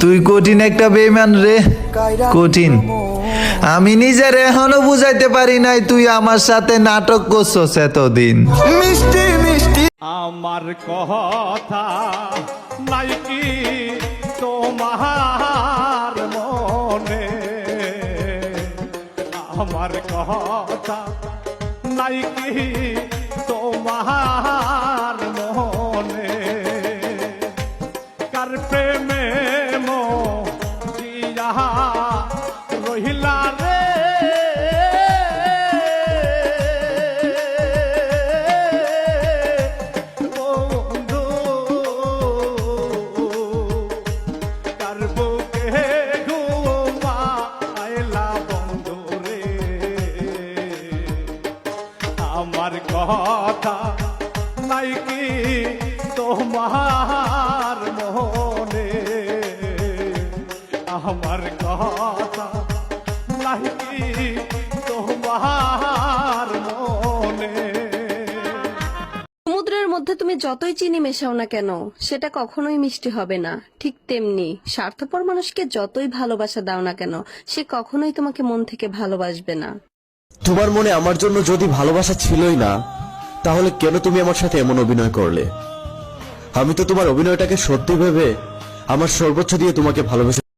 তুই কঠিন একটা বেঈমান রে, কঠিন। আমি নিজের এখনো বুঝাইতে পারি নাই তুই আমার সাথে নাটক করছস এতদিন। মিষ্টি মিষ্টি আমার কথা নাই কি তোমার মনে, আমার কথা নাই কি তোমার মনে, কার প্রেমে মরিয়া রহিলা রে, বন্ধু কার বুকে ঘুমাইলা বন্ধু রে, আমার কথা নাই কি তোমার মনে, আমার কথা নাই কি তোমার মনে। সমুদ্রের মধ্যে তুমি যতই চিনি মেশাও না কেন সেটা কখনোই মিষ্টি হবে না। ঠিক তেমনি স্বার্থপর মানুষকে যতই ভালোবাসা দাও না কেন সে কখনোই তোমাকে মন থেকে ভালোবাসবে না। তোমার মনে আমার জন্য যদি ভালোবাসা ছিলই না, তাহলে কেন তুমি আমার সাথে এমন অভিনয় করলে? আমি তো তোমার অভিনয়টাকে সত্যি ভেবে আমার সর্বোচ্চ দিয়ে তোমাকে ভালোবেসে